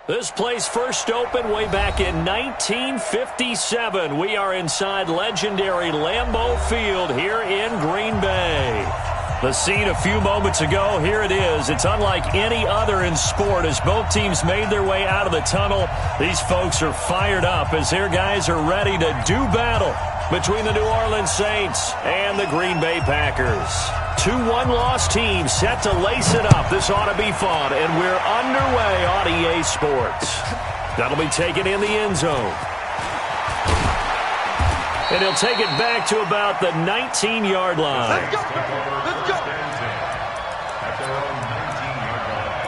This place first opened way back in 1957. We are inside legendary Lambeau Field here in Green Bay. The scene a few moments ago, here it is. It's unlike any other in sport as both teams made their way out of the tunnel. These folks are fired up as their guys are ready to do battle between the New Orleans Saints and the Green Bay Packers. Two one-loss teams set to lace it up. This ought to be fun, and we're underway on EA Sports. That'll be taken in the end zone. And he'll take it back to about the 19-yard line. Let's go. Let's go. At their own 19-yard line.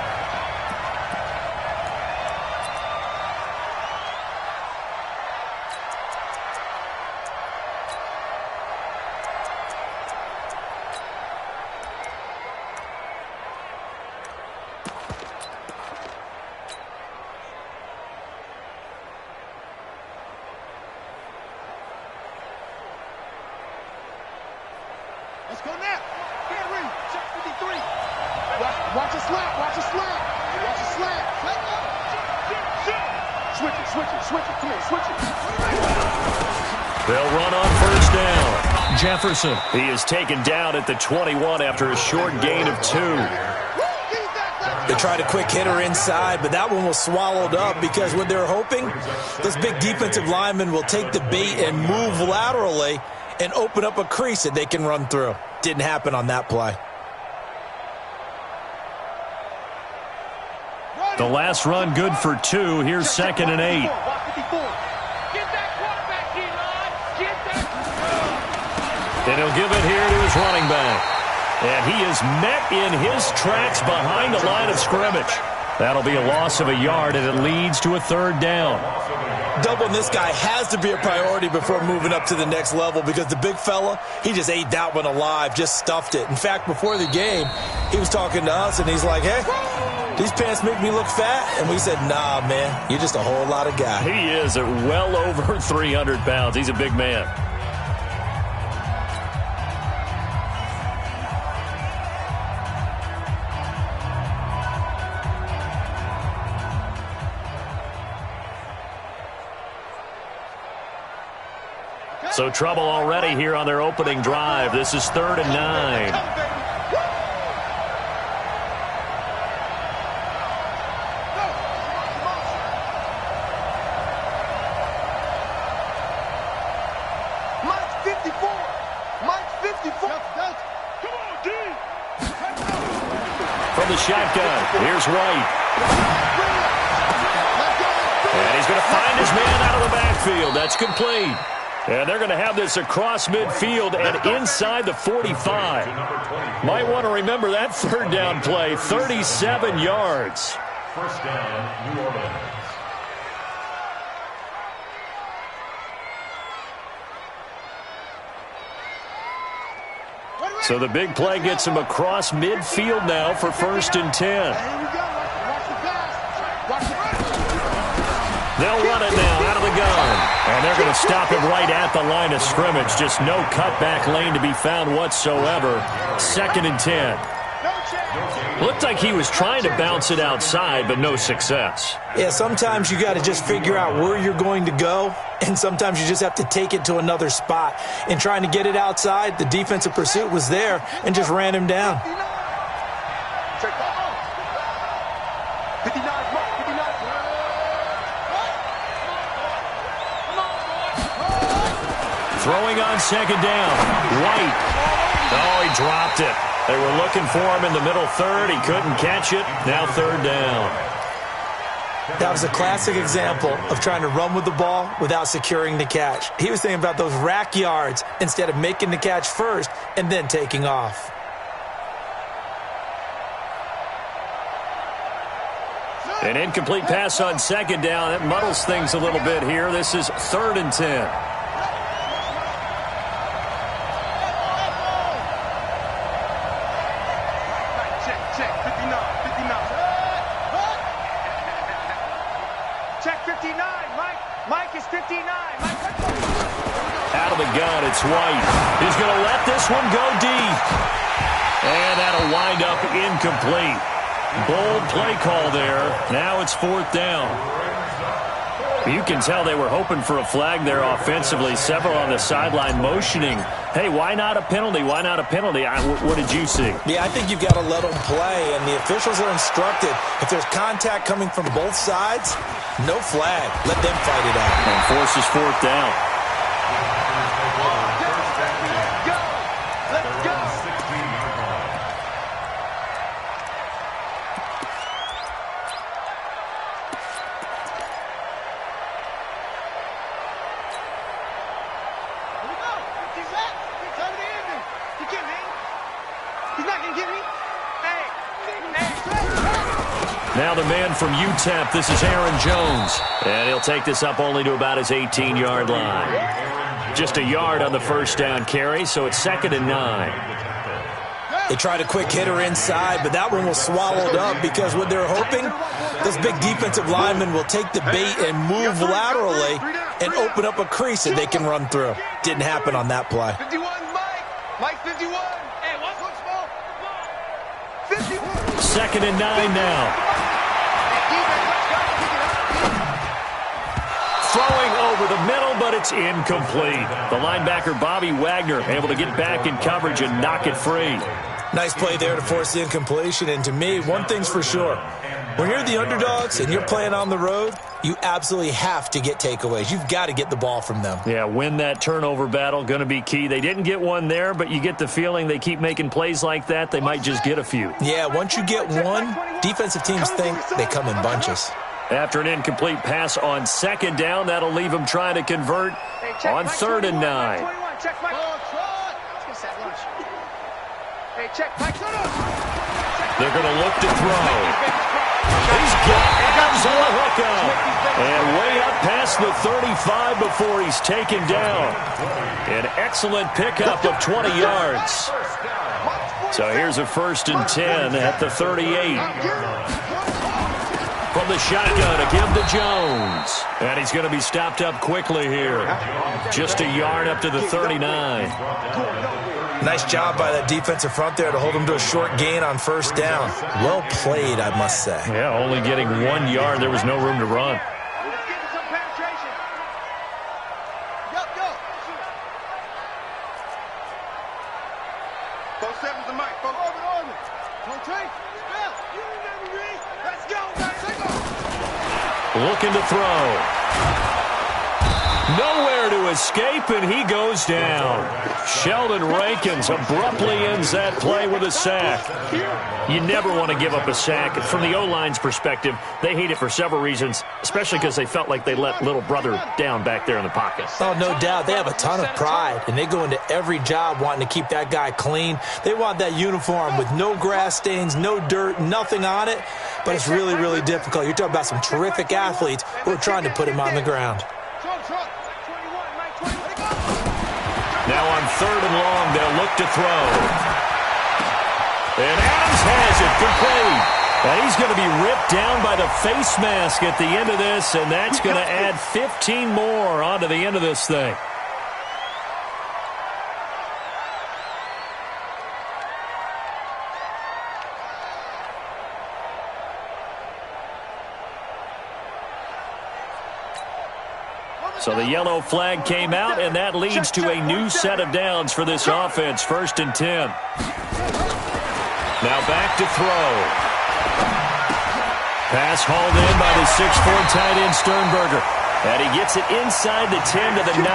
Let's go now. Can't read. Check 53. Watch it slap. Watch it slap. Watch it slap. Switch it. Come on, switch it. They'll run on first down. Jefferson. He is taken down at the 21 after a short gain of 2. They tried a quick hitter inside, but that one was swallowed up because what they're hoping, those big defensive linemen will take the bait and move laterally and open up a crease that they can run through. Didn't happen on that play. The last run good for 2. Here's 2nd and 8. And he'll give it here to his running back. And he is met in his tracks behind the line of scrimmage. That'll be a loss of a yard, and it leads to a 3rd down. Doubling this guy has to be a priority before moving up to the next level because the big fella, he just ate that one alive, just stuffed it. In fact, before the game, he was talking to us, and he's like, hey, these pants make me look fat. And we said, nah, man, you're just a whole lot of guy. He is at well over 300 pounds. He's a big man. So trouble already here on their opening drive. This is 3rd and 9. Mike's 54. Mike's 54. Come on, D. From the shotgun, here's White. And he's going to find his man out of the backfield. That's complete. And they're going to have this across midfield and inside the 45. Might want to remember that 3rd down play, 37 yards. First down, New Orleans. So the big play gets him across midfield now for 1st and 10. They'll run it now out of the gun. And they're going to stop him right at the line of scrimmage. Just no cutback lane to be found whatsoever. 2nd and 10. Looked like he was trying to bounce it outside, but no success. Yeah, sometimes you got to just figure out where you're going to go, and sometimes you just have to take it to another spot. And trying to get it outside, the defensive pursuit was there and just ran him down. Throwing on 2nd down. White. Oh, he dropped it. They were looking for him in the middle 3rd. He couldn't catch it. Now 3rd down. That was a classic example of trying to run with the ball without securing the catch. He was thinking about those rack yards instead of making the catch first and then taking off. An incomplete pass on 2nd down. That muddles things a little bit here. This is 3rd and 10. Out of the gun, it's White. He's going to let this one go deep. And that'll wind up incomplete. Bold play call there. Now it's 4th down. You can tell they were hoping for a flag there offensively. Several on the sideline motioning, hey, why not a penalty? Why not a penalty? What did you see? Yeah, I think you've got to let them play, and the officials are instructed. If there's contact coming from both sides, no flag. Let them fight it out. And forces 4th down. Now the man from UTEP, this is Aaron Jones. And he'll take this up only to about his 18-yard line. Just a yard on the first down carry, so it's 2nd and 9. They tried a quick hitter inside, but that one was swallowed up because what they're hoping, this big defensive lineman will take the bait and move laterally and open up a crease that they can run through. Didn't happen on that play. 51, Mike 51. Hey, what's small? 51. 2nd and 9 now. Throwing over the middle, but it's incomplete. The linebacker, Bobby Wagner, able to get back in coverage and knock it free. Nice play there to force the incompletion. And to me, one thing's for sure. When you're the underdogs and you're playing on the road, you absolutely have to get takeaways. You've got to get the ball from them. Yeah, win that turnover battle, going to be key. They didn't get one there, but you get the feeling they keep making plays like that, they might just get a few. Yeah, once you get one, defensive teams think they come in bunches. After an incomplete pass on 2nd down, that'll leave them trying to convert on 3rd and 9. They're going to look to throw. He's got Adams on the hookup. And way up past the 35 before he's taken down. An excellent pickup of 20 yards. So here's a 1st and 10 at the 38. From the shotgun to give to Jones. And he's going to be stopped up quickly here. Just a yard up to the 39. Nice job by that defensive front there to hold him to a short gain on 1st down. Well played, I must say. Yeah, only getting 1 yard. There was no room to run. Looking to throw. Nowhere to escape, and he goes down. Sheldon Rankins abruptly ends that play with a sack. You never want to give up a sack. From the O-line's perspective, they hate it for several reasons, especially because they felt like they let little brother down back there in the pocket. Oh, no doubt. They have a ton of pride, and they go into every job wanting to keep that guy clean. They want that uniform with no grass stains, no dirt, nothing on it, but it's really, really difficult. You're talking about some terrific athletes who are trying to put him on the ground. Now on 3rd and long, they'll look to throw. And Adams has it complete. And he's going to be ripped down by the face mask at the end of this, and that's going to add 15 more onto the end of this thing. So the yellow flag came out, and that leads to a new set of downs for this offense. 1st and 10. Now back to throw. Pass hauled in by the 6'4" tight end Sternberger. And he gets it inside the 10 to the 9.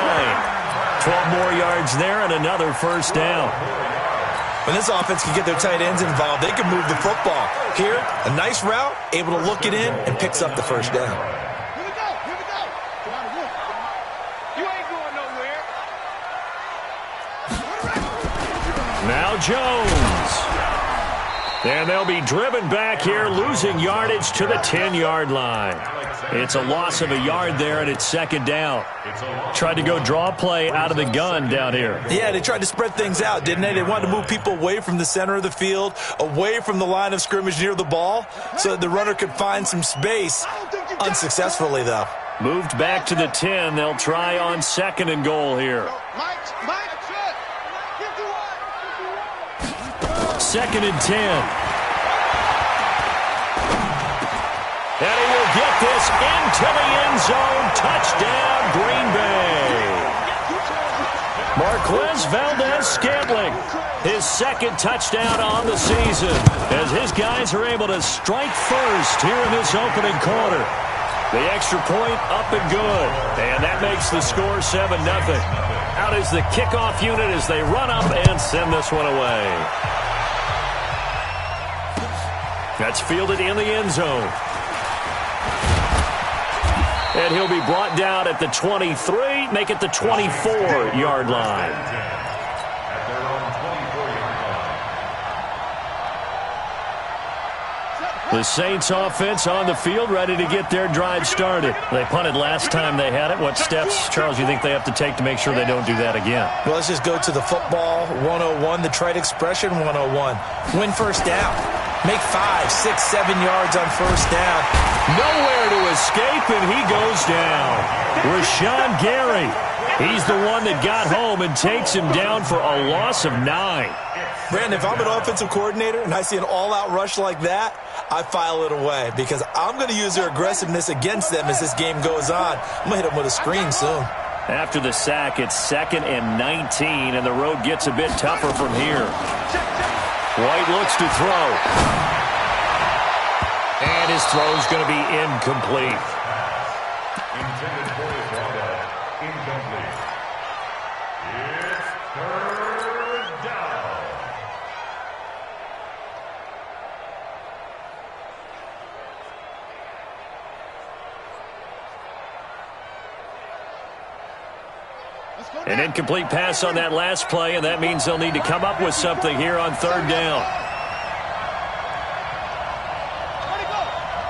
12 more yards there and another 1st down. When this offense can get their tight ends involved, they can move the football. Here, a nice route, able to look it in, and picks up the 1st down. Now Jones. And they'll be driven back here, losing yardage to the 10-yard line. It's a loss of a yard there, and it's 2nd down. Tried to go draw play out of the gun down here. Yeah, they tried to spread things out, didn't they? They wanted to move people away from the center of the field, away from the line of scrimmage near the ball, so that the runner could find some space. Unsuccessfully, though. Moved back to the 10. They'll try on 2nd and goal here. 2nd and 10. this into the end zone. Touchdown, Green Bay. Marquez Valdez-Scantling, his second touchdown on the season, as his guys are able to strike first here in this opening quarter. The extra point up and good, and that makes the score 7-0. Out is the kickoff unit as they run up and send this one away. That's fielded in the end zone. And he'll be brought down at the 23, make it the 24-yard line. At their own 24-yard line. The Saints offense on the field, ready to get their drive started. They punted last time they had it. What steps, Charles, you think they have to take to make sure they don't do that again? Well, let's just go to the football 101, the trade expression 101. Win first down. Make 5, 6, 7 yards on first down. Nowhere to escape, and he goes down. Rashawn Gary, he's the one that got home and takes him down for a loss of 9. Brandon, if I'm an offensive coordinator and I see an all-out rush like that, I file it away because I'm going to use their aggressiveness against them as this game goes on. I'm going to hit them with a screen soon. After the sack, it's 2nd and 19, and the road gets a bit tougher from here. White looks to throw. And his throw's going to be incomplete. Intended for his runner. Incomplete. It's 3rd down. An incomplete pass on that last play, and that means they'll need to come up with something here on 3rd down.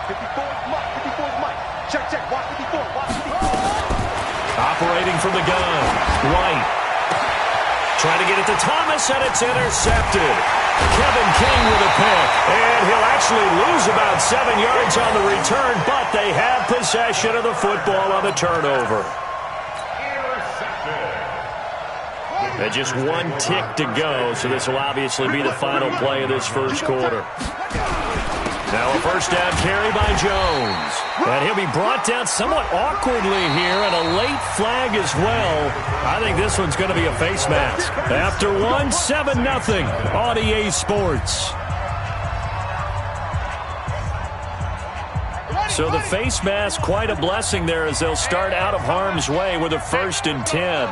54's Mike. Check. Watch 54. Operating from the gun. White. Trying to get it to Thomas, and it's intercepted. Kevin King with a pick. And he'll actually lose about 7 yards on the return, but they have possession of the football on the turnover. And just 1 tick to go, so this will obviously be the final play of this first quarter. Now a first down carry by Jones. And he'll be brought down somewhat awkwardly here, and a late flag as well. I think this one's going to be a face mask. After 1, 7-0 on EA Sports. So the face mask, quite a blessing there as they'll start out of harm's way with a 1st and 10.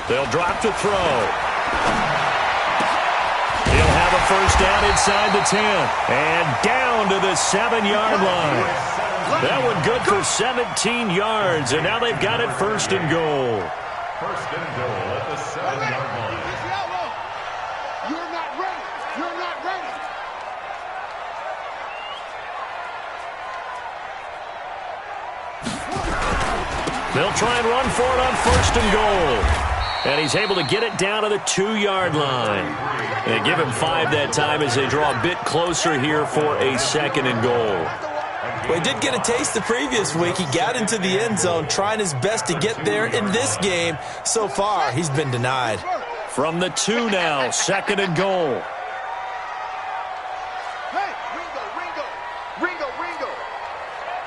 They'll drop to throw. He'll have a first down inside the 10. And down to the 7-yard line. That one good for 17 yards. And now they've got it 1st and goal. 1st and goal at the 7-yard line. You're not ready. They'll try and run for it on 1st and goal. And he's able to get it down to the 2-yard line. They give him 5 that time as they draw a bit closer here for a 2nd and goal. Well, he did get a taste the previous week. He got into the end zone trying his best to get there in this game. So far, he's been denied. From the 2 now, 2nd and goal. Hey, Ringo.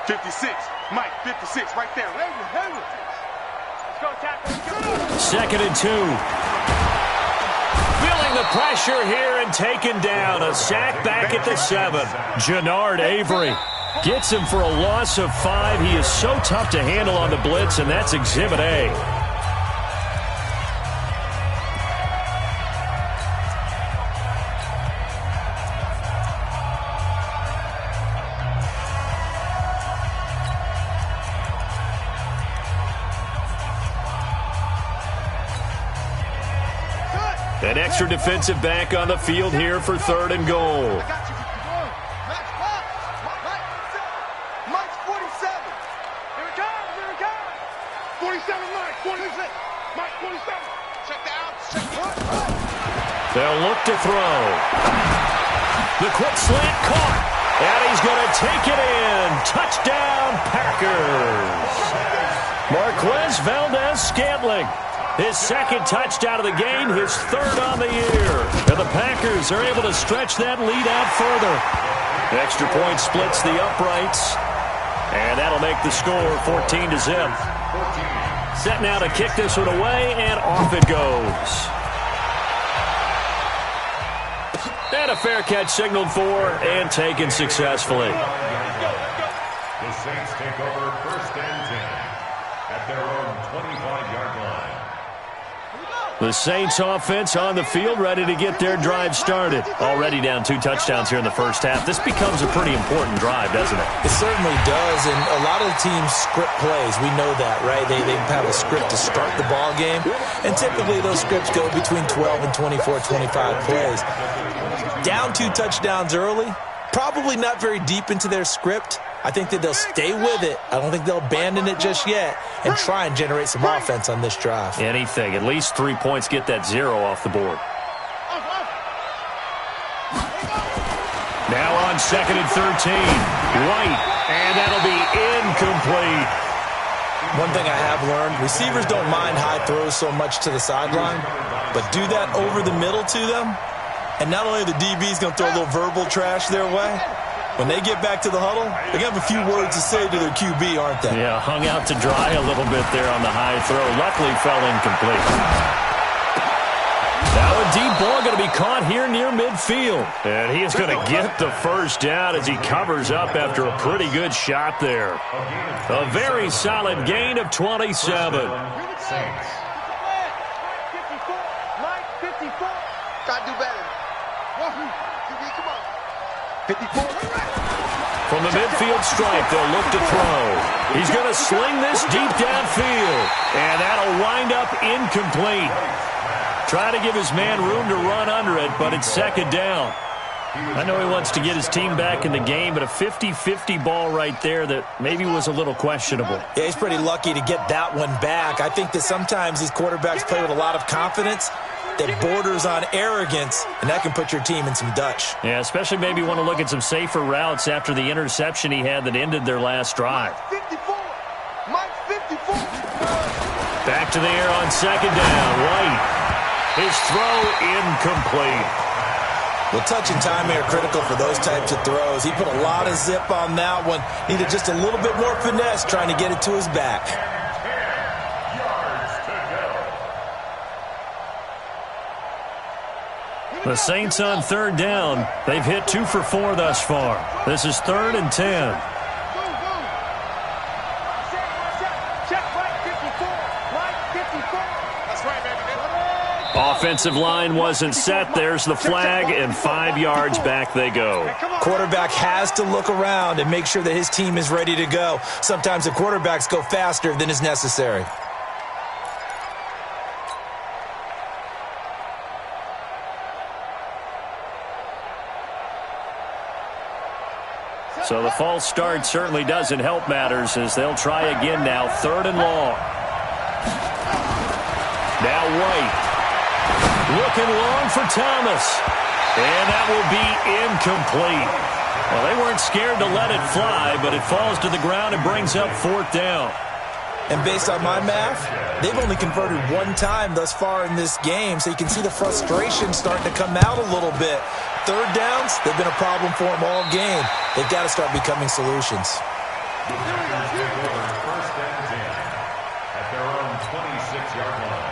56. Mike, 56, right there. Let's go, tackle. 2nd and 2. Feeling the pressure here and taken down. A sack back at the 7. Jannard Avery gets him for a loss of 5. He is so tough to handle on the blitz, and that's Exhibit A. An extra defensive back on the field here for 3rd and goal. Mike's 47. Here it comes. 47, Mike. 46. Mike, 47. Check the outs. They'll look to throw. The quick slant caught. And he's going to take it in. Touchdown, Packers. Marquez Valdez-Scantling His second touchdown of the game, his third on the year. And the Packers are able to stretch that lead out further. The extra point splits the uprights. And that'll make the score 14-0. Set now to kick this one away, and off it goes. And a fair catch signaled for and taken successfully. The Saints take over 1st and 10 at their own 25-yard line. The Saints offense on the field, ready to get their drive started. Already down 2 touchdowns here in the first half. This becomes a pretty important drive, doesn't it? It certainly does, and a lot of the teams script plays. We know that, right? They have a script to start the ball game, and typically those scripts go between 12 and 24, 25 plays. Down 2 touchdowns early, probably not very deep into their script. I think that they'll stay with it. I don't think they'll abandon it just yet and try and generate some offense on this drive. Anything. At least 3 points, get that 0 off the board. Now on 2nd and 13. White, and that'll be incomplete. One thing I have learned, receivers don't mind high throws so much to the sideline, but do that over the middle to them, and not only are the DBs going to throw a little verbal trash their way, when they get back to the huddle, they're going to have a few words to say to their QB, aren't they? Yeah, hung out to dry a little bit there on the high throw. Luckily fell incomplete. Now a deep ball going to be caught here near midfield. And he is going to get the first down as he covers up after a pretty good shot there. A very solid gain of 27. Saints. Gotta do better. Come on. 54. From the midfield stripe, they'll look to throw. He's going to sling this deep downfield. And that'll wind up incomplete. Try to give his man room to run under it, but it's 2nd down. I know he wants to get his team back in the game, but a 50-50 ball right there that maybe was a little questionable. Yeah, he's pretty lucky to get that one back. I think that sometimes these quarterbacks play with a lot of confidence that borders on arrogance, and that can put your team in some Dutch. Yeah, especially maybe want to look at some safer routes after the interception he had that ended their last drive. Mike 54. Back to the air on 2nd down. White. His throw incomplete. Well, touch and timing are critical for those types of throws. He put a lot of zip on that one. Needed just a little bit more finesse trying to get it to his back. 10 yards to go. The Saints on 3rd down. They've hit 2 for 4 thus far. This is 3rd and 10. Offensive line wasn't set. There's the flag, and 5 yards back they go. Quarterback has to look around and make sure that his team is ready to go. Sometimes the quarterbacks go faster than is necessary. So the false start certainly doesn't help matters as they'll try again now. 3rd and long. Now White. Looking long for Thomas. And that will be incomplete. Well, they weren't scared to let it fly, but it falls to the ground and brings up 4th down. And based on my math, they've only converted 1 time thus far in this game, so you can see the frustration starting to come out a little bit. 3rd downs, they've been a problem for them all game. They've got to start becoming solutions. The Packers take over 1st and 10 at their own 26-yard line.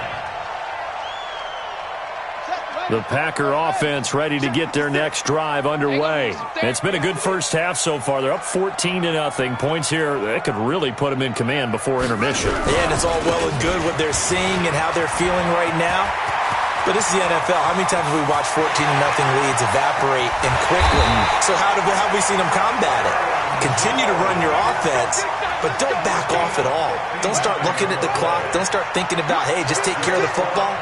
The Packer offense ready to get their next drive underway. It's been a good first half so far. They're up 14-0. Points here, that could really put them in command before intermission. Yeah, and it's all well and good what they're seeing and how they're feeling right now. But this is the NFL. How many times have we watched 14-0 leads evaporate and quickly? So how have we seen them combat it? Continue to run your offense, but don't back off at all. Don't start looking at the clock. Don't start thinking about, hey, just take care of the football.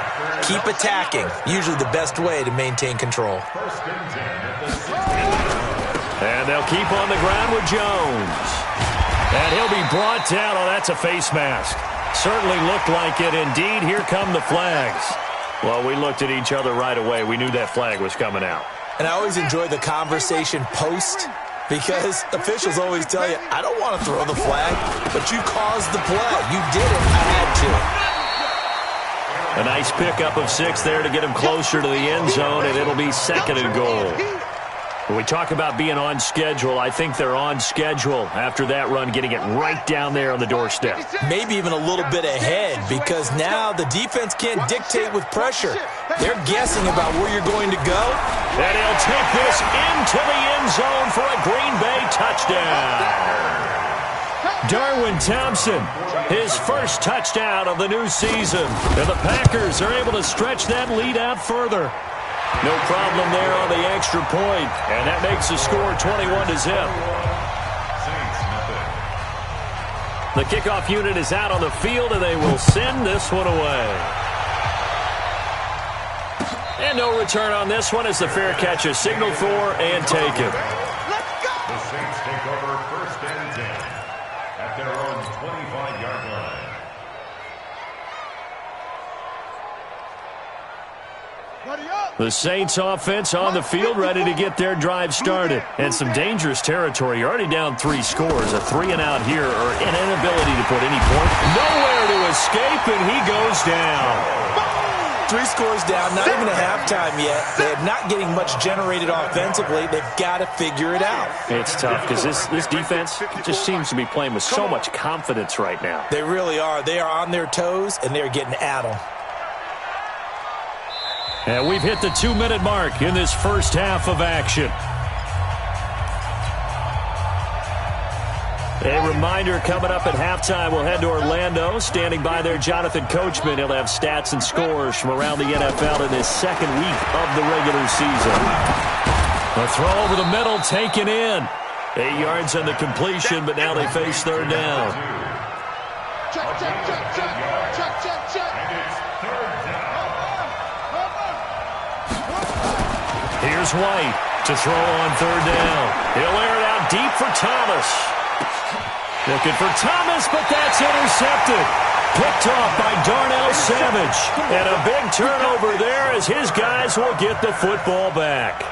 Keep attacking. Usually the best way to maintain control. 1st and 10 at the 6. And they'll keep on the ground with Jones. And he'll be brought down. Oh, that's a face mask. Certainly looked like it. Indeed, here come the flags. Well, we looked at each other right away. We knew that flag was coming out. And I always enjoy the conversation post because officials always tell you, I don't want to throw the flag, but you caused the play. You did it. I had to. A nice pickup of 6 there to get him closer to the end zone, and it'll be 2nd and goal. When we talk about being on schedule, I think they're on schedule after that run, getting it right down there on the doorstep. Maybe even a little bit ahead, because now the defense can't dictate with pressure. They're guessing about where you're going to go. And he'll take this into the end zone for a Green Bay touchdown. Darwin Thompson, his first touchdown of the new season. And the Packers are able to stretch that lead out further. No problem there on the extra point, and that makes the score 21-0. The kickoff unit is out on the field, and they will send this one away. And no return on this one as the fair catch is signaled for and taken. The Saints take over 1st and 10 at their own 25-yard line. The Saints offense on the field, ready to get their drive started. And some dangerous territory. You're already down 3 scores. A 3-and-out here, or an inability to put any point. Nowhere to escape, and he goes down. 3 scores down, not even a halftime yet. They're not getting much generated offensively. They've got to figure it out. It's tough because this defense just seems to be playing with so much confidence right now. They really are. They are on their toes, and they're getting at them. And we've hit the 2-minute mark in this first half of action. A reminder coming up at halftime, we'll head to Orlando. Standing by there, Jonathan Coachman. He'll have stats and scores from around the NFL in his 2nd week of the regular season. A throw over the middle, taken in. 8 yards on the completion, but now they face 3rd down. Check, check, check, check, check, check, check. And it's 3rd down. Here's White to throw on 3rd down. He'll air it out deep for Thomas. Looking for Thomas, but that's intercepted. Picked off by Darnell Savage. And a big turnover there as his guys will get the football back.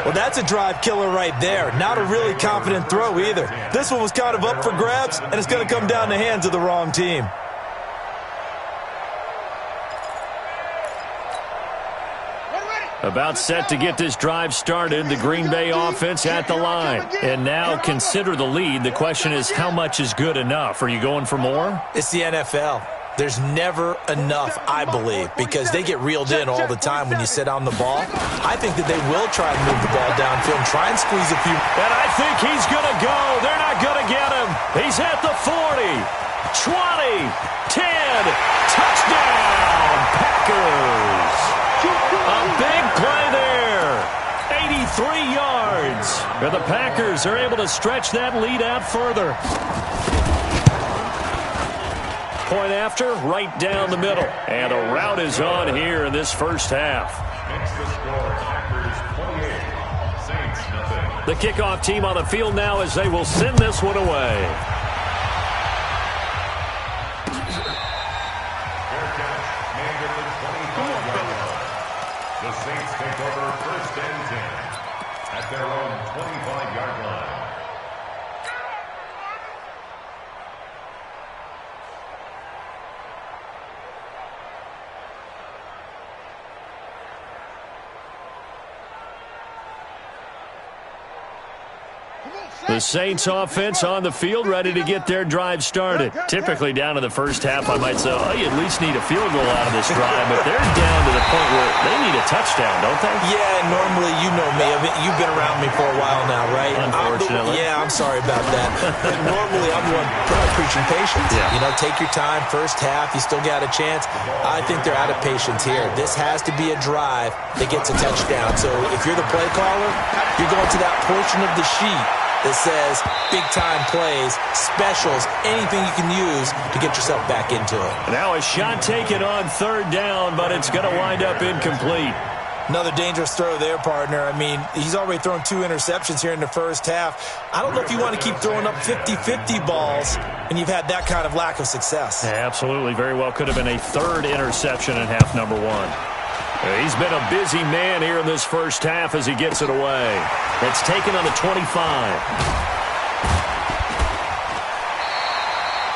Well, that's a drive killer right there. Not a really confident throw either. This one was kind of up for grabs, and it's going to come down the hands of the wrong team. About set to get this drive started, the Green Bay offense at the line. And now consider the lead. The question is, how much is good enough? Are you going for more? It's the NFL. There's never enough, I believe, because they get reeled in all the time when you sit on the ball. I think that they will try and move the ball downfield and try and squeeze a few. And I think he's going to go. They're not going to get him. He's at the 40, 20, 10. Touchdown, Packers. A big play there. 83 yards. And the Packers are able to stretch that lead out further. Point after, right down the middle. And a rout is on here in this first half. Makes the score Packers 28, Saints 0. The kickoff team on the field now as they will send this one away. The Saints take over 1st and 10 at their own 25-yard line. The Saints offense on the field, ready to get their drive started. Typically down in the first half, I might say, oh, you at least need a field goal out of this drive, but they're down to the point where they need a touchdoation, don't they? Yeah, normally, you know me. You've been around me for a while now, right? Unfortunately. I'm sorry about that. But normally, I'm the one preaching patience. Yeah. You know, take your time. First half, you still got a chance. I think they're out of patience here. This has to be a drive that gets a touchdown. So if you're the play caller, you're going to that portion of the sheet that says big-time plays, specials, anything you can use to get yourself back into it. Now a shot taken on 3rd down, but it's going to wind up incomplete. Another dangerous throw there, partner. I mean, he's already thrown 2 interceptions here in the first half. I don't know if you want to keep throwing up 50-50 balls, and you've had that kind of lack of success. Yeah, absolutely. Very well could have been a 3rd interception in half number 1. He's been a busy man here in this first half as he gets it away. It's taken on the 25.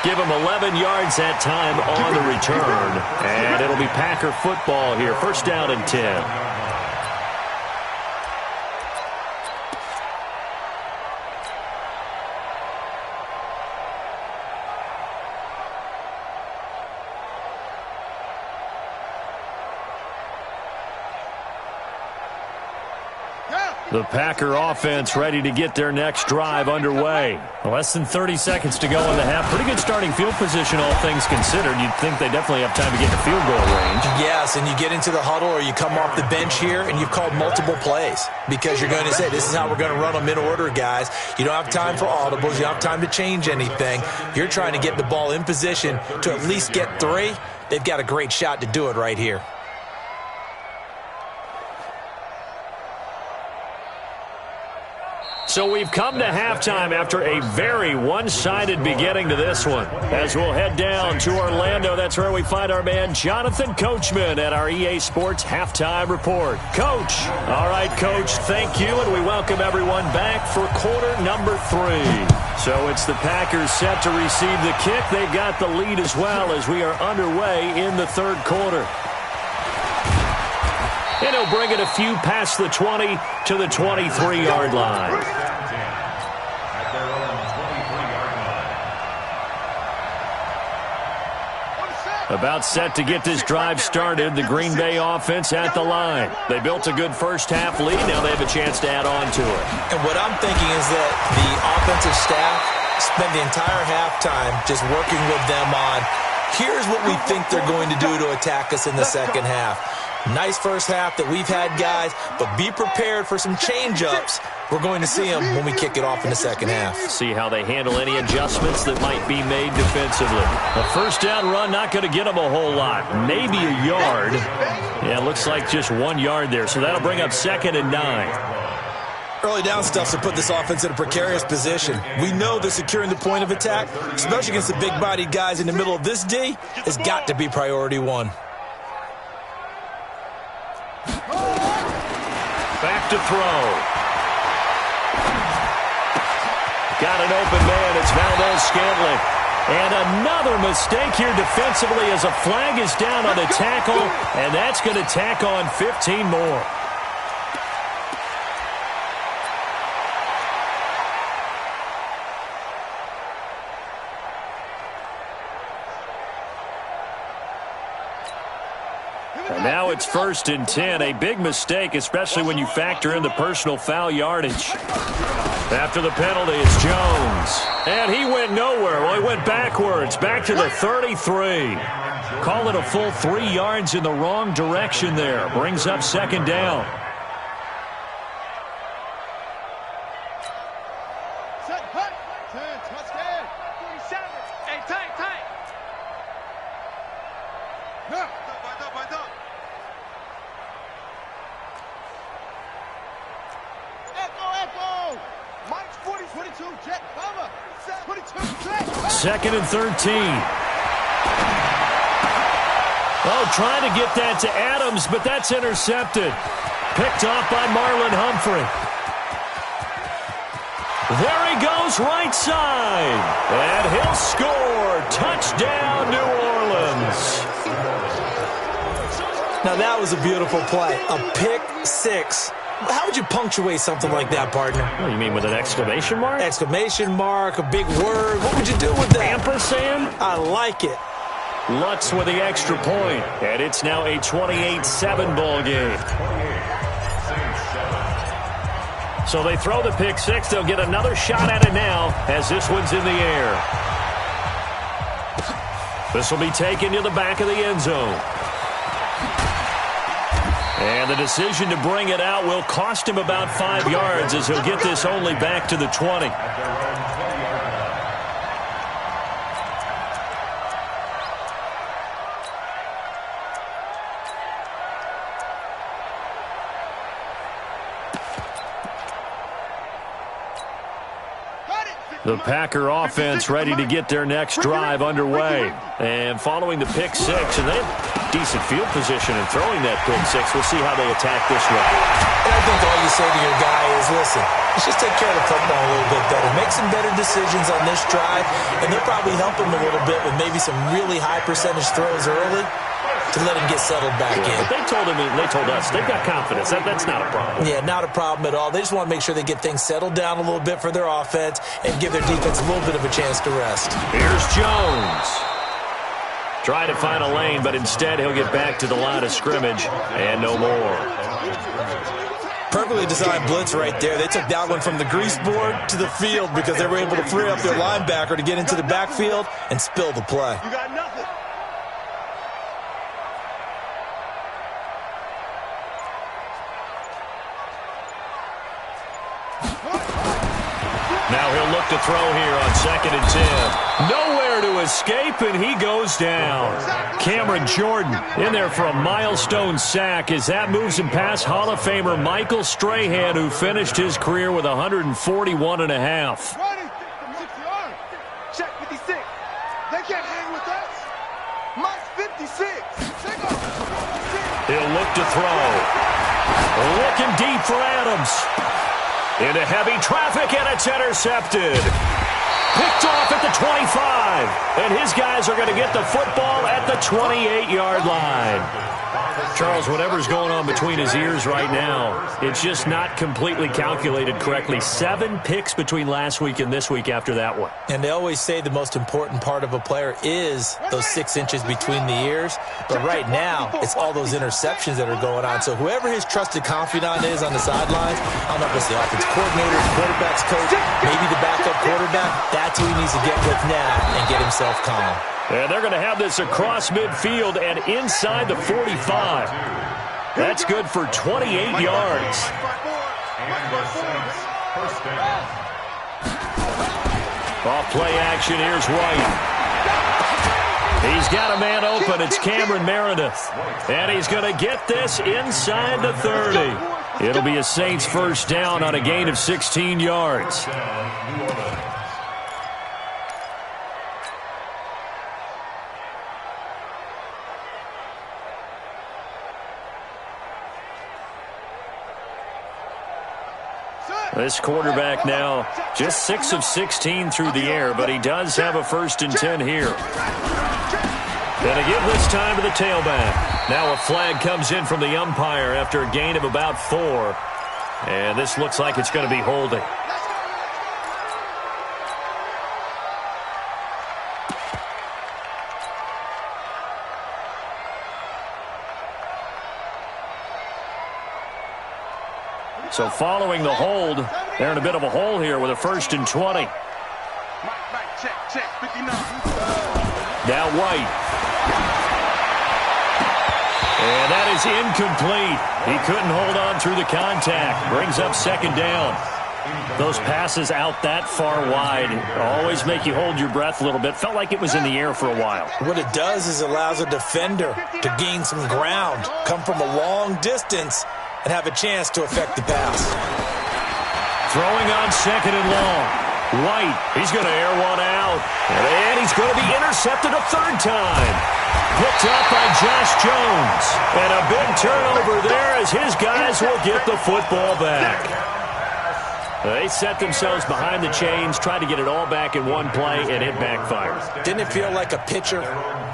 Give him 11 yards that time on the return. And it'll be Packer football here. First down and 10. The Packer offense ready to get their next drive underway. Less than 30 seconds to go in the half. Pretty good starting field position, all things considered. You'd think they definitely have time to get to field goal range. Yes, and you get into the huddle or you come off the bench here and you've called multiple plays because you're going to say, this is how we're going to run them in order, guys. You don't have time for audibles. You don't have time to change anything. You're trying to get the ball in position to at least get 3. They've got a great shot to do it right here. So we've come to halftime after a very one-sided beginning to this one. As we'll head down to Orlando, that's where we find our man Jonathan Coachman at our EA Sports Halftime Report. Coach. All right, Coach, thank you, and we welcome everyone back for quarter number 3. So it's the Packers set to receive the kick. They've got the lead as well as we are underway in the third quarter. And he'll bring it a few past the 20 to the 23-yard line. At their own 23-yard line. About set to get this drive started. The Green Bay offense at the line. They built a good first-half lead. Now they have a chance to add on to it. And what I'm thinking is that the offensive staff spent the entire halftime just working with them on, here's what we think they're going to do to attack us in the second half. Nice first half that we've had, guys, but be prepared for some change-ups. We're going to see them when we kick it off in the second half. See how they handle any adjustments that might be made defensively. A first down run, not going to get them a whole lot. Maybe a yard. Yeah, looks like just 1 yard there, so that'll bring up 2nd and 9. Early down stuff to put this offense in a precarious position. We know that securing the point of attack, especially against the big-bodied guys in the middle of this D, has got to be priority 1. Back to throw. Got an open man. It's Valdez-Scantling. And another mistake here defensively as a flag is down on the tackle, and that's going to tack on 15 more. And now it's 1st and 10. A big mistake, especially when you factor in the personal foul yardage. After the penalty, it's Jones. And he went nowhere. Well, he went backwards, back to the 33. Call it a full 3 yards in the wrong direction there. Brings up 2nd down. Set, cut, 10, touchdown, 47. Hey, tight. Now. Echo. Mike's 40, 22, jet, cover. 22, jet. 2nd and 13. Oh, trying to get that to Adams, but that's intercepted. Picked off by Marlon Humphrey. There he goes, right side. And he'll score. Touchdown, New Orleans. Now, that was a beautiful play. A pick 6. How would you punctuate something like that, partner? Oh, you mean with an exclamation mark? Exclamation mark, a big word. What would you do with that? Ampersand? I like it. Lutz with the extra point. And it's now a 28-7 ball game. So they throw the pick 6. They'll get another shot at it now as this one's in the air. This will be taken to the back of the end zone. And the decision to bring it out will cost him about 5 yards as he'll get this only back to the 20. The Packer offense ready to get their next drive underway. And following the pick 6, and they have decent field position in throwing that pick 6. We'll see how they attack this one. And I think all you say to your guy is, guys, listen, let's just take care of the football a little bit better. Make some better decisions on this drive, and they'll probably help him a little bit with maybe some really high percentage throws early to let him get settled back in. But they told us, they've got confidence. That's not a problem. Yeah, not a problem at all. They just want to make sure they get things settled down a little bit for their offense and give their defense a little bit of a chance to rest. Here's Jones. Try to find a lane, but instead he'll get back to the line of scrimmage and no more. Perfectly designed blitz right there. They took that one from the grease board to the field because they were able to free up their linebacker to get into the backfield and spill the play. You got nothing. Now he'll look to throw here on 2nd and 10. Nowhere to escape, and he goes down. Cameron Jordan in there for a milestone sack as that moves him past Hall of Famer Michael Strahan, who finished his career with 141 and a half. Check 56. They can't hang with us. Mike's 56. He'll look to throw. Looking deep for Adams. Into heavy traffic, and it's intercepted. Picked off at the 25. And his guys are going to get the football at the 28-yard line. Charles, whatever's going on between his ears right now, it's just not completely calculated correctly. 7 picks between last week and this week after that one. And they always say the most important part of a player is those 6 inches between the ears. But right now, it's all those interceptions that are going on. So whoever his trusted confidant is on the sidelines, I don't know if it's the offense coordinator, the quarterback's coach, maybe the backup quarterback, that's who he needs to get with now and get himself calm. And they're going to have this across midfield and inside the 45. That's good for 28 yards. Off play action, here's White. He's got a man open. It's Cameron Meredith. And he's going to get this inside the 30. It'll be a Saints first down on a gain of 16 yards. This quarterback now just 6 of 16 through the air, but he does have a 1st and 10 here. Going to give this time to the tailback. Now a flag comes in from the umpire after a gain of about 4. And this looks like it's going to be holding. So following the hold, they're in a bit of a hole here with a 1st and 20. Now White. And that is incomplete. He couldn't hold on through the contact. Brings up 2nd down. Those passes out that far wide always make you hold your breath a little bit. Felt like it was in the air for a while. What it does is it allows a defender to gain some ground, come from a long distance, and have a chance to affect the pass. Throwing on 2nd and long. White, he's going to air one out. And he's going to be intercepted a 3rd time. Picked up by Josh Jones. And a big turnover there as his guys will get the football back. They set themselves behind the chains, tried to get it all back in one play, and it backfired. Didn't it feel like a pitcher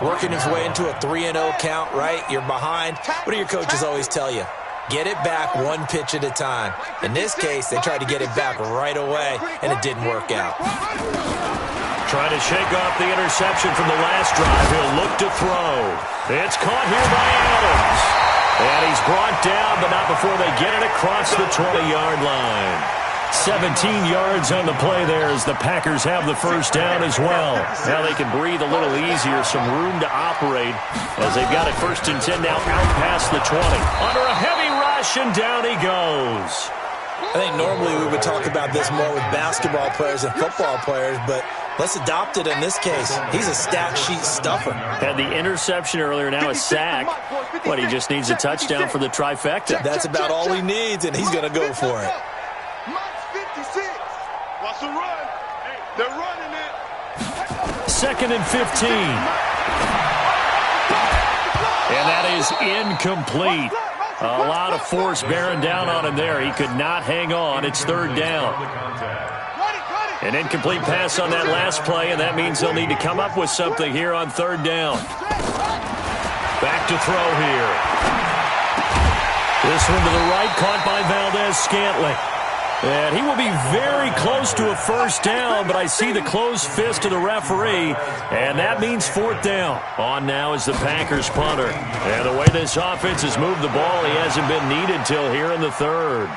working his way into a 3-0 count, right? You're behind. What do your coaches always tell you? Get it back 1 pitch at a time. In this case, they tried to get it back right away, and it didn't work out. Trying to shake off the interception from the last drive. He'll look to throw. It's caught here by Adams. And he's brought down, but not before they get it across the 20-yard line. 17 yards on the play there as the Packers have the 1st down as well. Now they can breathe a little easier, some room to operate as they've got it 1st and 10 now out past the 20. Under a heavy rush, and down he goes. I think normally we would talk about this more with basketball players and football players, but let's adopt it in this case. He's a stat sheet stuffer. Had the interception earlier, now a sack. But he just needs a touchdown for the trifecta. That's about all he needs, and he's going to go for it. Watch the run. They're running it. 2nd and 15. And that is incomplete. A lot of force bearing down on him there. He could not hang on. It's third down. An incomplete pass on that last play, and that means they'll need to come up with something here on third down. Back to throw here. This one to the right, caught by Valdez-Scantling. And he will be very close to a first down, but I see the closed fist of the referee, and that means fourth down. On now is the Packers punter. And the way this offense has moved the ball, he hasn't been needed till here in the third.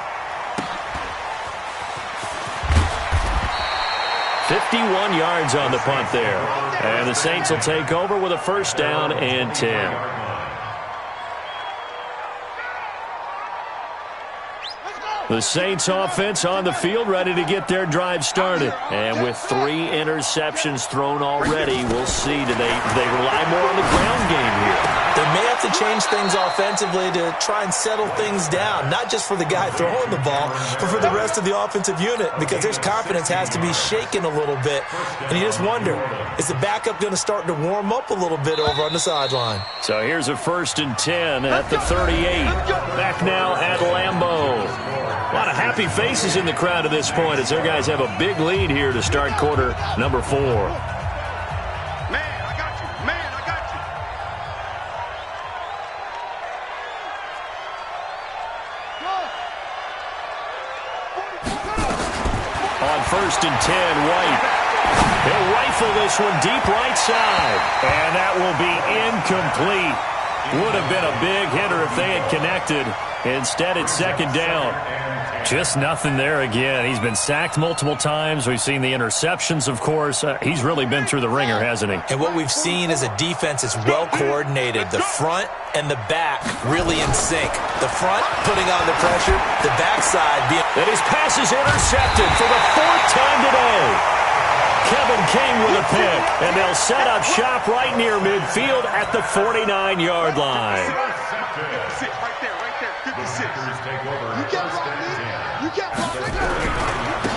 51 yards on the punt there. And the Saints will take over with a first down and 10. The Saints offense on the field, ready to get their drive started. And with 3 interceptions thrown already, we'll see. Do they rely more on the ground game here? They may have to change things offensively to try and settle things down, not just for the guy throwing the ball, but for the rest of the offensive unit, because their confidence has to be shaken a little bit. And you just wonder, is the backup going to start to warm up a little bit over on the sideline? So here's a first and 10 at the 38. Back now at Lambeau. A lot of happy faces in the crowd at this point as their guys have a big lead here to start quarter number 4. Man, I got you. Man, I got you. On first and 10, White. He'll rifle this one deep right side. And that will be incomplete. Would have been a big hitter if they had connected. Instead, it's second down. Just nothing there again. He's been sacked multiple times. We've seen the interceptions, of course. He's really been through the ringer, hasn't he? And what we've seen is a defense that's well coordinated. The front and the back really in sync. The front putting on the pressure, the backside being... And his pass is intercepted for the 4th time today. Kevin King with a pick, and they'll set up shop right near midfield at the 49-yard line. Right there, 56.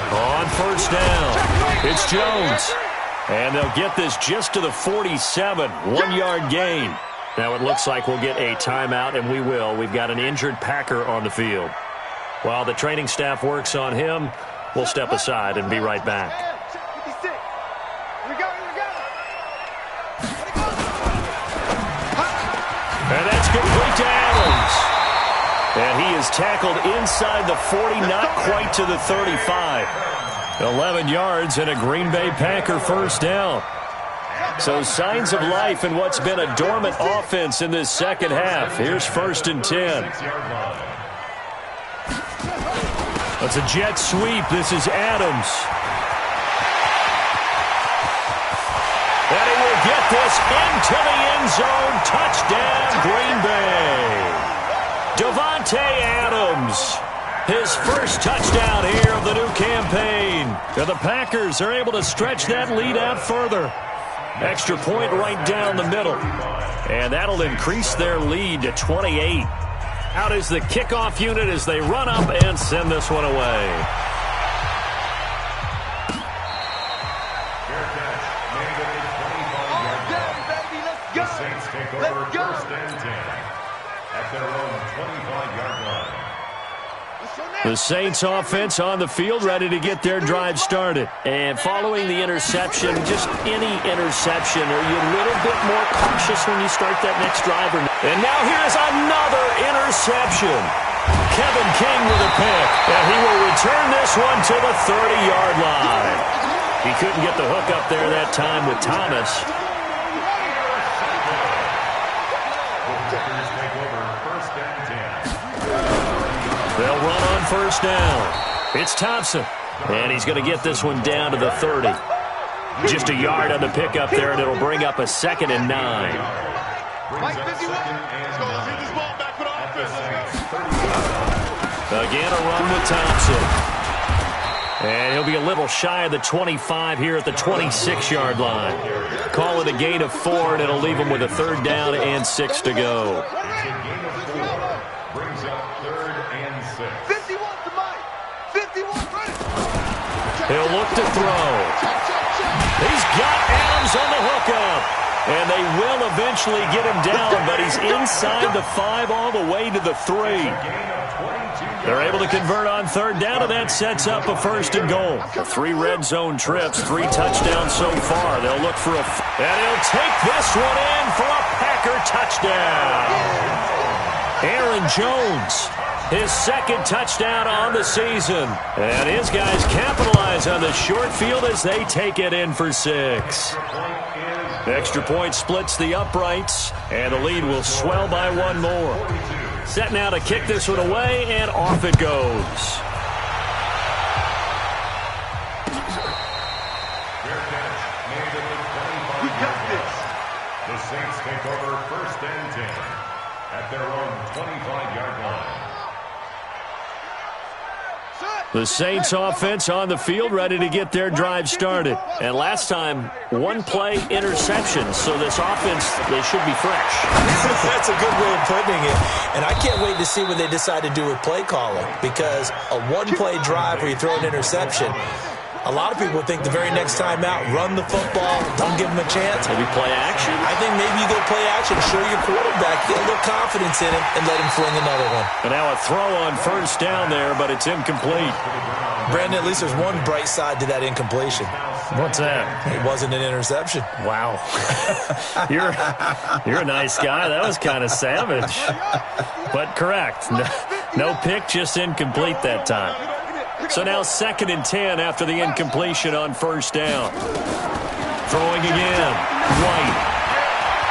On first down, it's Jones. And they'll get this just to the 47, 1-yard gain. Now it looks like we'll get a timeout, and we will. We've got an injured Packer on the field. While the training staff works on him, we'll step aside and be right back. And that's complete to Adams. And he is tackled inside the 40, not quite to the 35. 11 yards and a Green Bay Packer first down. So signs of life in what's been a dormant offense in this second half. Here's first and 10. That's a jet sweep. This is Adams. And he will get this into the end zone. Touchdown, Green Bay. Davante Adams, his first touchdown here of the new campaign. And the Packers are able to stretch that lead out further. Extra point right down the middle. And that'll increase their lead to 28. Out is the kickoff unit as they run up and send this one away. The Saints offense on the field, ready to get their drive started. And following the interception, just any interception, are you a little bit more cautious when you start that next drive? And now here's another interception. Kevin King with a pick, and he will return this one to the 30-yard line. He couldn't get the hook up there that time with Thomas. They'll run on first down. It's Thompson. And he's going to get this one down to the 30. Just a yard on the pickup there, and it'll bring up a 2nd and 9. Again, a run with Thompson. And he'll be a little shy of the 25 here at the 26-yard line. Call it a gain of 4, and it'll leave him with a 3rd down and 6 to go. He'll look to throw. He's got Adams on the hookup. And they will eventually get him down, but he's inside the 5 all the way to the 3. They're able to convert on third down, and that sets up a 1st and goal. 3 red zone trips, 3 touchdowns so far. They'll look for and he'll take this one in for a Packer touchdown. Aaron Jones, his 2nd touchdown on the season. And his guys capitalize on the short field as they take it in for 6. Extra point splits the uprights, and the lead will swell by 1 more. Set now to kick this one away, and off it goes. We got this. The Saints take over 1st and 10 at their own 25-yard line. The Saints offense on the field, ready to get their drive started. And last time, 1-play interception, so this offense, they should be fresh. That's a good way of putting it. And I can't wait to see what they decide to do with play calling, because a 1-play drive where you throw an interception, a lot of people think the very next time out, run the football, don't give them a chance. Maybe play action? I think maybe you go play action, show your quarterback, get a little confidence in him, and let him fling another one. And now a throw on 1st down there, but it's incomplete. Brandon, at least there's one bright side to that incompletion. What's that? It wasn't an interception. Wow. You're a nice guy. That was kind of savage. But correct. No pick, just incomplete that time. So now 2nd and 10 after the incompletion on 1st down. Throwing again. White.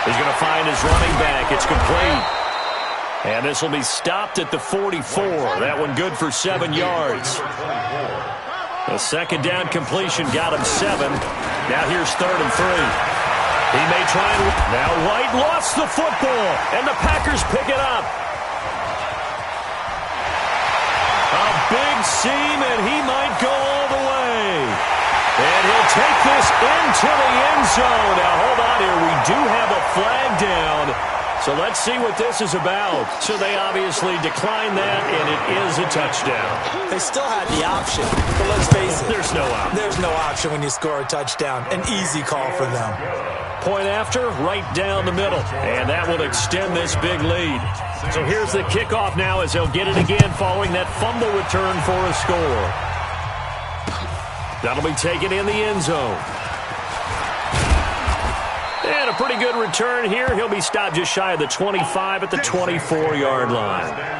He's going to find his running back. It's complete. And this will be stopped at the 44. That one good for 7 yards. The 2nd down completion got him 7. Now here's 3rd and 3. He may try and... Now White lost the football, and the Packers pick it up. A big seam, and he might go all the way. And he'll take this into the end zone. Now, hold on here. We do have a flag down. So let's see what this is about. So they obviously declined that, and it is a touchdown. They still had the option, but let's face it. There's no option. There's no option when you score a touchdown. An easy call for them. Point after, right down the middle. And that will extend this big lead. So here's the kickoff now as they'll get it again following that fumble return for a score. That'll be taken in the end zone. And a pretty good return here. He'll be stopped just shy of the 25 at the 24-yard line.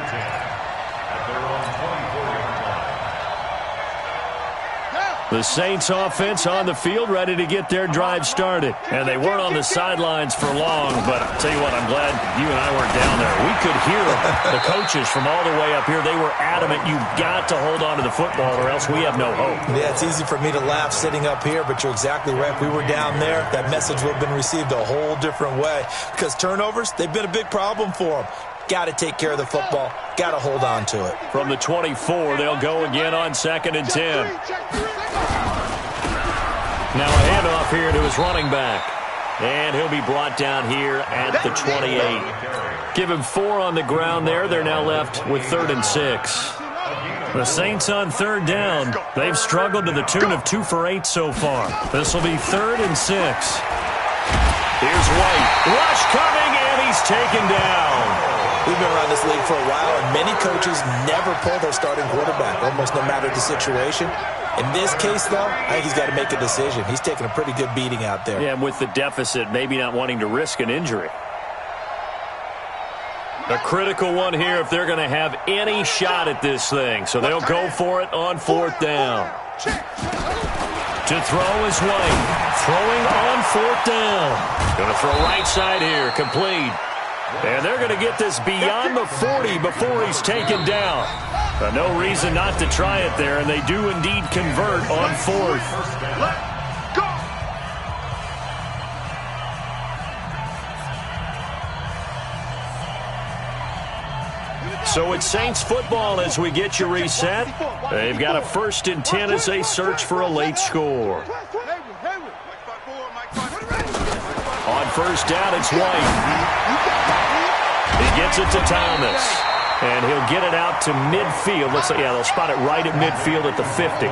The Saints offense on the field ready to get their drive started. And they weren't on the sidelines for long, but I'll tell you what, I'm glad you and I weren't down there. We could hear the coaches from all the way up here. They were adamant, you've got to hold on to the football or else we have no hope. Yeah, it's easy for me to laugh sitting up here, but you're exactly right. If we were down there, that message would have been received a whole different way. Because turnovers, they've been a big problem for them. Got to take care of the football. Got to hold on to it. From the 24, they'll go again on 2nd and 10. Now a handoff here to his running back. And he'll be brought down here at the 28. Give him 4 on the ground there. They're now left with 3rd and 6. The Saints on 3rd down. They've struggled to the tune of 2 for 8 so far. This will be 3rd and 6. Here's White. Rush coming, and he's taken down. We've been around this league for a while, and many coaches never pull their starting quarterback, almost no matter the situation. In this case, though, I think he's got to make a decision. He's taking a pretty good beating out there. Yeah, and with the deficit, maybe not wanting to risk an injury. A critical one here if they're going to have any shot at this thing. So they'll go for it on 4th down. To throw is White. Throwing on 4th down. Going to throw right side here. Complete. And they're going to get this beyond the 40 before he's taken down. But no reason not to try it there, and they do indeed convert on 4th. Let's go! So it's Saints football as we get you reset. They've got a 1st and 10 as they search for a late score. On 1st down, it's White. He gets it to Thomas. And he'll get it out to midfield. Looks like, yeah, they'll spot it right at midfield at the 50.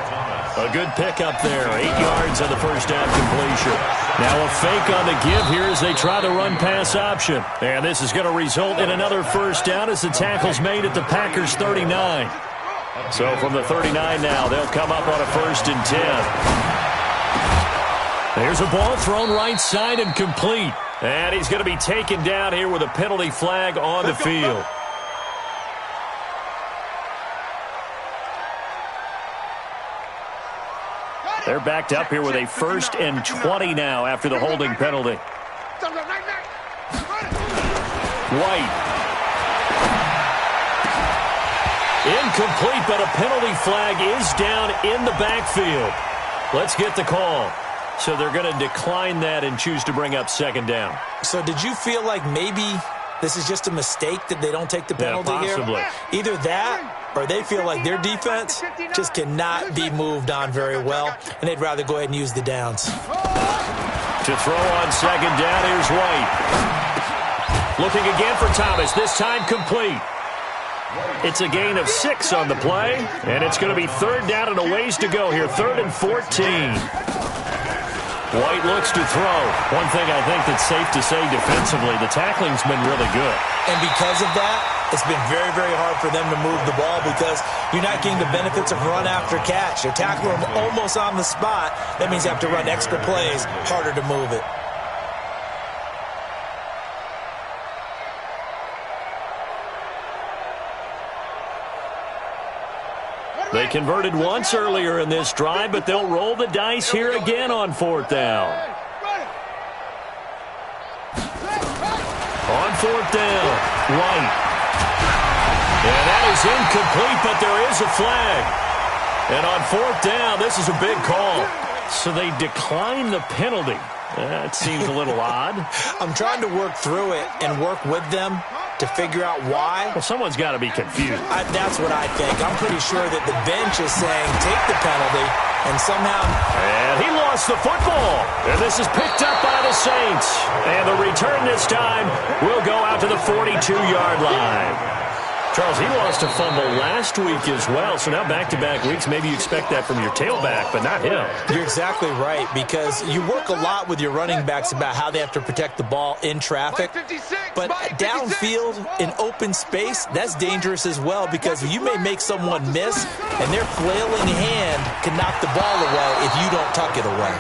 A good pickup there. 8 yards on the first down completion. Now a fake on the give here as they try the run-pass option. And this is going to result in another first down as the tackle's made at the Packers' 39. So from the 39 now, they'll come up on a 1st and 10. There's a ball thrown right side and complete. And he's going to be taken down here with a penalty flag on the field. They're backed up here with a 1st and 20 now after the holding penalty. White. Incomplete, but a penalty flag is down in the backfield. Let's get the call. So they're going to decline that and choose to bring up 2nd down. So did you feel like maybe this is just a mistake that they don't take the penalty possibly here? Either that or they feel like their defense just cannot be moved on very well, and they'd rather go ahead and use the downs. To throw on 2nd down, here's White. Looking again for Thomas, this time complete. It's a gain of 6 on the play, and it's going to be 3rd down and a ways to go here, 3rd and 14. White looks to throw. One thing I think that's safe to say defensively, the tackling's been really good. And because of that, it's been very, very hard for them to move the ball because you're not getting the benefits of run after catch. You're tackling them almost on the spot. That means you have to run extra plays, harder to move it. They converted once earlier in this drive, but they'll roll the dice here again on 4th down. On 4th down, White. And that is incomplete, but there is a flag. And on 4th down, this is a big call. So they decline the penalty. That seems a little odd. I'm trying to work through it and work with them to figure out why. Well, someone's got to be confused. That's what I think. I'm pretty sure that the bench is saying take the penalty, and somehow... And he lost the football. And this is picked up by the Saints. And the return this time will go out to the 42-yard line. Charles, he lost a fumble last week as well, so now back-to-back weeks, maybe you expect that from your tailback, but not him. You're exactly right, because you work a lot with your running backs about how they have to protect the ball in traffic, but downfield in open space, that's dangerous as well, because you may make someone miss, and their flailing hand can knock the ball away if you don't tuck it away.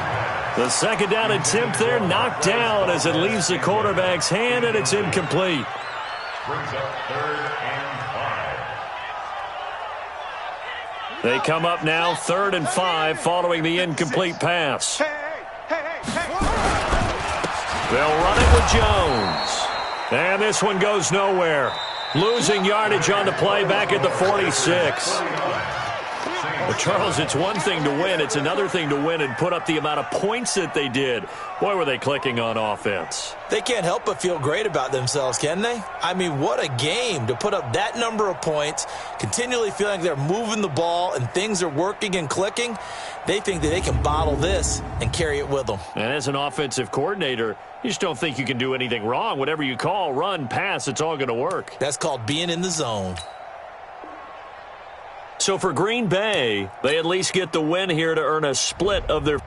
The 2nd down attempt there knocked down as it leaves the quarterback's hand, and it's incomplete. Brings up 3rd and 5. They come up now 3rd and 5 following the incomplete pass. They'll run it with Jones. And this one goes nowhere. Losing yardage on the play back at the 46. But Charles, it's one thing to win. It's another thing to win and put up the amount of points that they did. Boy, were they clicking on offense. They can't help but feel great about themselves, can they? I mean, what a game to put up that number of points, continually feeling like they're moving the ball and things are working and clicking. They think that they can bottle this and carry it with them. And as an offensive coordinator, you just don't think you can do anything wrong. Whatever you call, run, pass, it's all going to work. That's called being in the zone. So for Green Bay, they at least get the win here to earn a split of their